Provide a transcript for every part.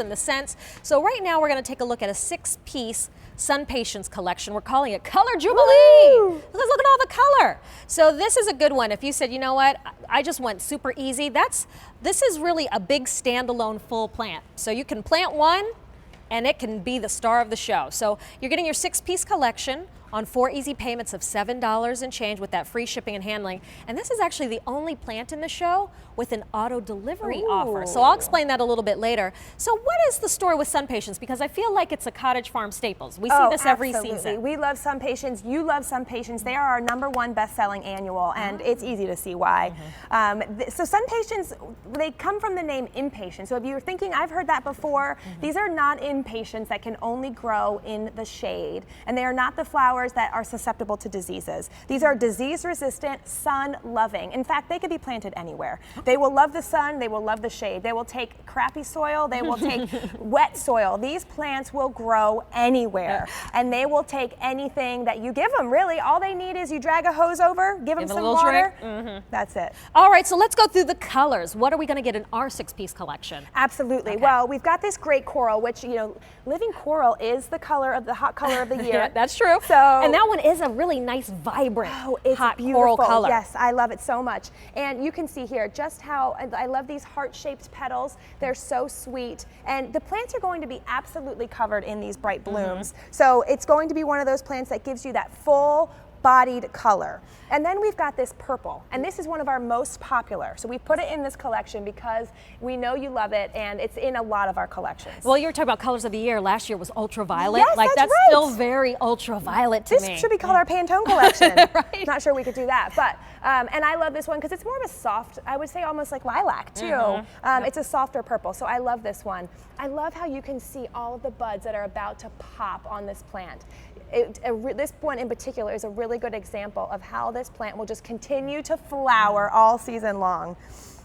and the scents. So right now we're going to take a look at a 6-piece SunPatiens collection. We're calling it Color Jubilee. Woo! Because look at all the color. So this is a good one. If you said, you know what, I just went super easy, this is really a big standalone full plant. So you can plant one and it can be the star of the show. So you're getting your 6-piece collection on 4 easy payments of $7 and change with that free shipping and handling. And this is actually the only plant in the show with an auto delivery offer. So I'll explain that a little bit later. So what is the story with SunPatiens? Because I feel like it's a Cottage Farm staples. We see this every season. We love SunPatiens. You love SunPatiens. They are our #1 best-selling annual, and it's easy to see why. So SunPatiens, they come from the name impatient. So if you're thinking, I've heard that before, these are not impatiens that can only grow in the shade, and they are not the flowers that are susceptible to diseases. These are disease-resistant, sun-loving. In fact, they could be planted anywhere. They will love the sun, they will love the shade. They will take crappy soil, they will take wet soil. These plants will grow anywhere, and they will take anything that you give them, really. All they need is you drag a hose over, give them some water, that's it. All right, so let's go through the colors. What are we gonna get in our 6-piece collection? Absolutely. Well, we've got this great coral, which, you know, living coral is the color of the hot color of the year. Yeah, that's true. And that one is a really nice, vibrant, hot coral color. Yes, I love it so much. And you can see here just how I love these heart-shaped petals. They're so sweet. And the plants are going to be absolutely covered in these bright blooms. So it's going to be one of those plants that gives you that full bodied color. And then we've got this purple, and this is one of our most popular. So we put it in this collection because we know you love it, and it's in a lot of our collections. Well, you were talking about colors of the year. Last year was ultraviolet. Yes, like that's right. still very ultraviolet to me. This should be called our Pantone collection. Right. Not sure we could do that, but and I love this one because it's more of a soft, I would say almost like lilac too. It's a softer purple, so I love this one. I love how you can see all of the buds that are about to pop on this plant. This one in particular is a really good example of how this plant will just continue to flower all season long.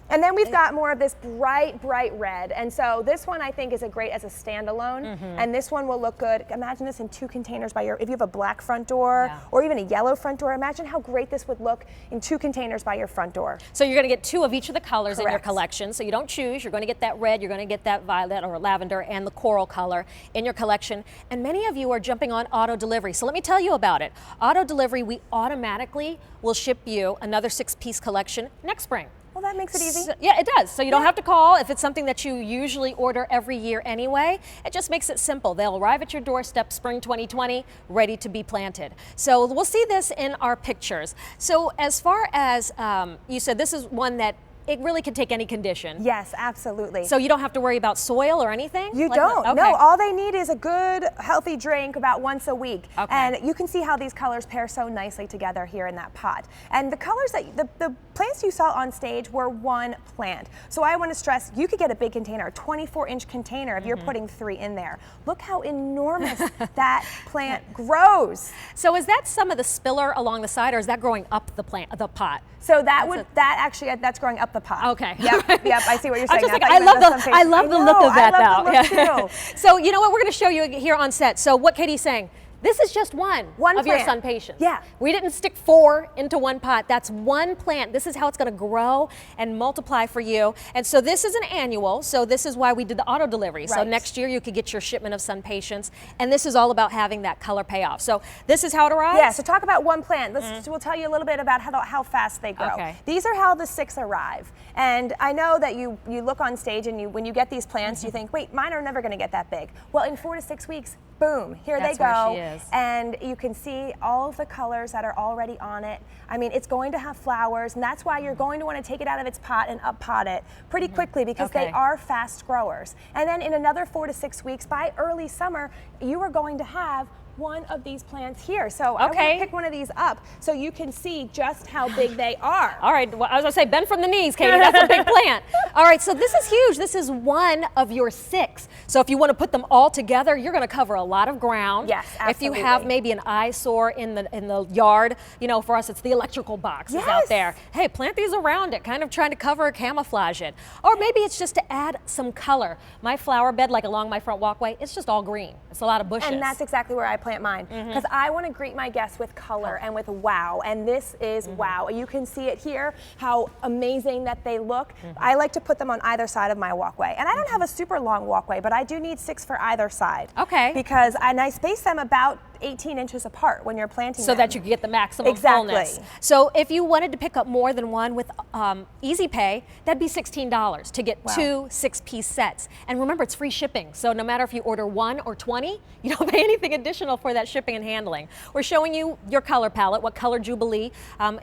And then we've got more of this bright, bright red. And so this one I think is great as a standalone. And this one will look good. Imagine this in 2 containers by if you have a black front door or even a yellow front door, imagine how great this would look in 2 containers by your front door. So you're gonna get 2 of each of the colors in your collection. So you don't choose, you're gonna get that red, you're gonna get that violet or lavender and the coral color in your collection. And many of you are jumping on auto delivery. So let me tell you about it. Auto delivery, we automatically will ship you another 6-piece collection next spring. Well, that makes it easy. So, yeah, it does. So you don't have to call if it's something that you usually order every year anyway. It just makes it simple. They'll arrive at your doorstep spring 2020, ready to be planted. So we'll see this in our pictures. So as far as you said, this is one that it really can take any condition. Yes, absolutely. So you don't have to worry about soil or anything? You don't. No, all they need is a good, healthy drink about once a week. And you can see how these colors pair so nicely together here in that pot. And the colors that, the plants you saw on stage were one plant. So I want to stress, you could get a big container, a 24-inch container if you're putting 3 in there. Look how enormous that plant grows. So is that some of the spiller along the side, or is that growing up the pot? So that's growing up the pot. Okay. Yep, yep, I see what you're saying. I love the look of that though. Yeah. So you know what, we're gonna show you here on set. So what Katie's saying, this is just one of your SunPatiens. Yeah. We didn't stick 4 into one pot. That's one plant. This is how it's going to grow and multiply for you. And so this is an annual. So this is why we did the auto delivery. So next year you could get your shipment of SunPatiens. And this is all about having that color payoff. So this is how it arrives? Yeah, so talk about one plant. We'll tell you a little bit about how fast they grow. Okay. These are how the 6 arrive. And I know that you look on stage and when you get these plants, you think, wait, mine are never going to get that big. Well, in 4 to 6 weeks, boom, here they go. That's where she is. And you can see all of the colors that are already on it. I mean, it's going to have flowers, and that's why you're going to want to take it out of its pot and up-pot it pretty quickly because they are fast growers. And then in another 4 to 6 weeks, by early summer, you are going to have one of these plants here. So I want to pick one of these up so you can see just how big they are. All right, well, I was gonna say bend from the knees, Katie, that's a big plant. All right, so this is huge. This is one of your 6. So if you want to put them all together, you're gonna cover a lot of ground. Yes, absolutely. If you have maybe an eyesore in the yard, you know, for us it's the electrical boxes out there. Hey, plant these around it, kind of trying to cover, camouflage it. Or maybe it's just to add some color. My flower bed, like along my front walkway, it's just all green. It's a lot of bushes. And that's exactly where I plant mine because I want to greet my guests with color and with wow, and this is wow. You can see it here, how amazing that they look. I like to put them on either side of my walkway, and I don't have a super long walkway, but I do need 6 for either side. Okay. Because, and I space them about 18 inches apart when you're planting so them. that you can get the maximum fullness. So if you wanted to pick up more than one with Easy Pay, that'd be $16 to get 2 6-piece sets. And remember, it's free shipping. So no matter if you order 1 or 20, you don't pay anything additional for that shipping and handling. We're showing you your color palette, what Color Jubilee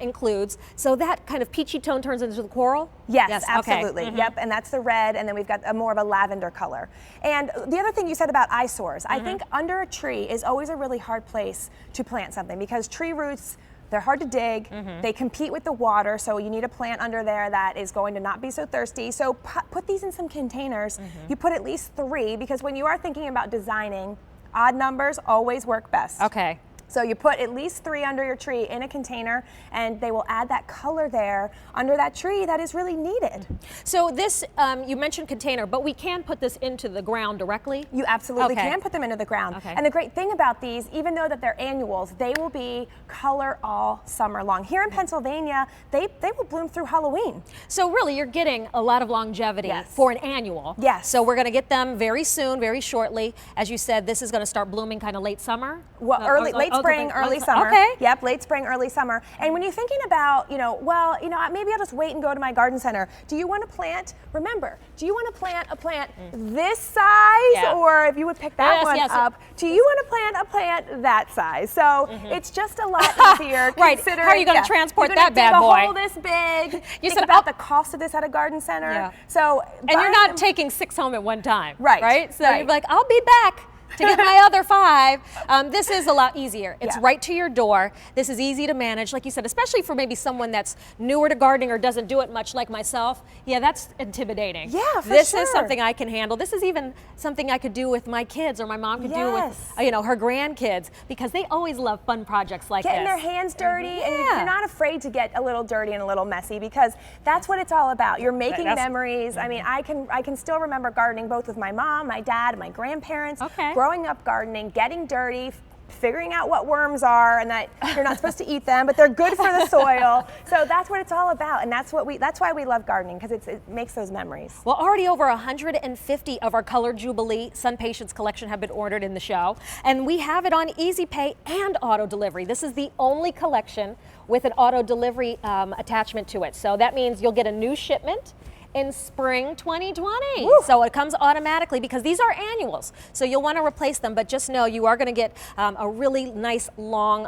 includes. So that kind of peachy tone turns into the coral? Yes, absolutely. Okay. Yep, and that's the red, and then we've got a more of a lavender color. And the other thing you said about eyesores, I think under a tree is always a really hard place to plant something because tree roots, they're hard to dig, they compete with the water, so you need a plant under there that is going to not be so thirsty. So put these in some containers. You put at least 3 because when you are thinking about designing, odd numbers always work best. Okay. So you put at least 3 under your tree in a container, and they will add that color there under that tree that is really needed. So this, you mentioned container, but we can put this into the ground directly? You absolutely can put them into the ground. Okay. And the great thing about these, even though that they're annuals, they will be color all summer long. Here in Pennsylvania, they will bloom through Halloween. So really, you're getting a lot of longevity for an annual. Yes. So we're going to get them very soon, very shortly. As you said, this is going to start blooming kind of late summer? Well, late spring, early summer. Okay. Yep, late spring, early summer. And when you're thinking about, maybe I'll just wait and go to my garden center. Do you want to plant, remember, do you want to plant a plant this size? Or if you would pick that one up, do you want to plant a plant that size? So it's just a lot easier. Right, how are you going to transport that bad boy? A hole this big. You think about the cost of this at a garden center. Yeah. So, and you're not taking 6 home at one time. Right. So you're like, I'll be back to get my other 5. This is a lot easier. It's right to your door. This is easy to manage, like you said, especially for maybe someone that's newer to gardening or doesn't do it much like myself. Yeah, that's intimidating. Yeah, for sure. This is something I can handle. This is even something I could do with my kids, or my mom could do with, her grandkids, because they always love fun projects like Getting their hands dirty, and you're not afraid to get a little dirty and a little messy, because that's what it's all about. You're making memories. I mean, I can still remember gardening both with my mom, my dad, my grandparents. Growing up gardening, getting dirty, figuring out what worms are, and that you're not supposed to eat them, but they're good for the soil. So that's what it's all about, and that's why we love gardening, because it makes those memories. Well, already over 150 of our Color Jubilee SunPatiens collection have been ordered in the show, and we have it on Easy Pay and auto delivery. This is the only collection with an auto delivery attachment to it. So that means you'll get a new shipment in spring 2020. Woo. So it comes automatically, because these are annuals. So you'll want to replace them, but just know you are going to get a really nice long,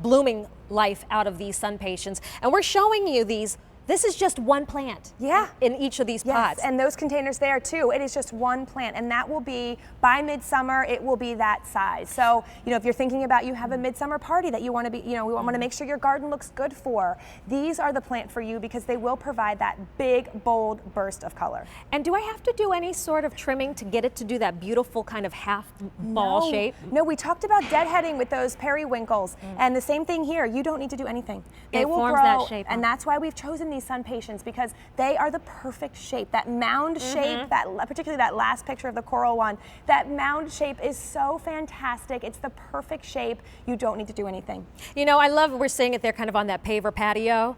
blooming life out of these SunPatiens. And we're showing you these. This is just one plant in each of these pots. And those containers there too, it is just one plant, and that will be, by midsummer, it will be that size. So, if you're thinking about, you have a midsummer party that you want to be, we want to make sure your garden looks good for, these are the plant for you, because they will provide that big, bold burst of color. And do I have to do any sort of trimming to get it to do that beautiful kind of half ball shape? No, we talked about deadheading with those periwinkles, and the same thing here. You don't need to do anything. They will grow, that shape, and that's why we've chosen these SunPatiens, because they are the perfect shape. That mound shape, particularly that last picture of the coral one, that mound shape is so fantastic. It's the perfect shape. You don't need to do anything. I love, we're seeing it there kind of on that paver patio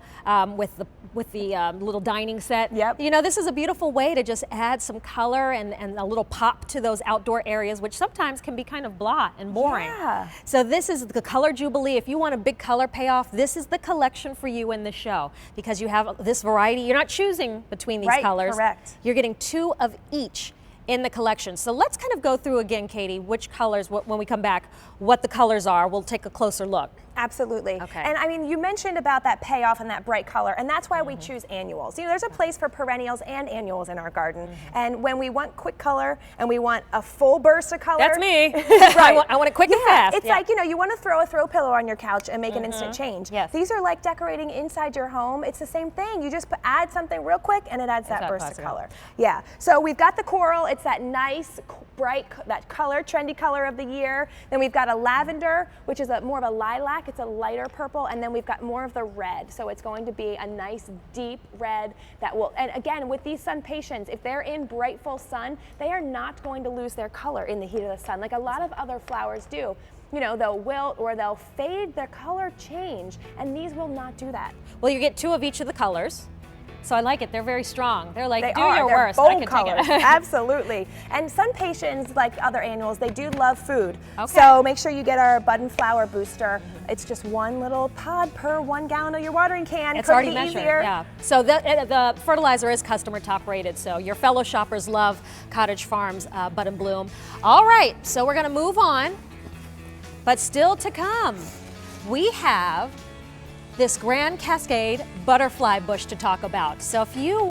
with the little dining set. Yep. This is a beautiful way to just add some color and a little pop to those outdoor areas, which sometimes can be kind of blah and boring. Yeah. So this is the Color Jubilee. If you want a big color payoff, this is the collection for you in the show, because you have this variety. You're not choosing between these colors. Correct. You're getting 2 of each in the collection. So let's kind of go through again, Katie, which colors, when we come back, what the colors are. We'll take a closer look. Absolutely. Okay. And I mean, you mentioned about that payoff and that bright color, and that's why we choose annuals. There's a place for perennials and annuals in our garden. And when we want quick color and we want a full burst of color. That's me. Right. I want it quick and fast. It's like, you want to throw a throw pillow on your couch and make an instant change. Yes. These are like decorating inside your home. It's the same thing. You just add something real quick and it adds that burst of color. Yeah. So we've got the coral. It's that nice, bright, that color, trendy color of the year. Then we've got a lavender, which is more of a lilac black, it's a lighter purple, and then we've got more of the red. So it's going to be a nice deep red that will, and again, with these SunPatiens, if they're in bright full sun, they are not going to lose their color in the heat of the sun like a lot of other flowers do. You know, they'll wilt or they'll fade, their color change, and these will not do that. Well, you get 2 of each of the colors. So I like it. They're very strong. They're like, They do are. your They're worst. bold I can colors. take it. Absolutely. And SunPatiens, like other annuals, they do love food. Okay. So make sure you get our bud and flower booster. It's just 1 little pod per 1 gallon of your watering can. It's Couldn't already be measured. easier. Yeah. So the fertilizer is customer top rated. So your fellow shoppers love Cottage Farms Bud and Bloom. All right. So we're going to move on. But still to come, we have this Grand Cascade butterfly bush to talk about. So if you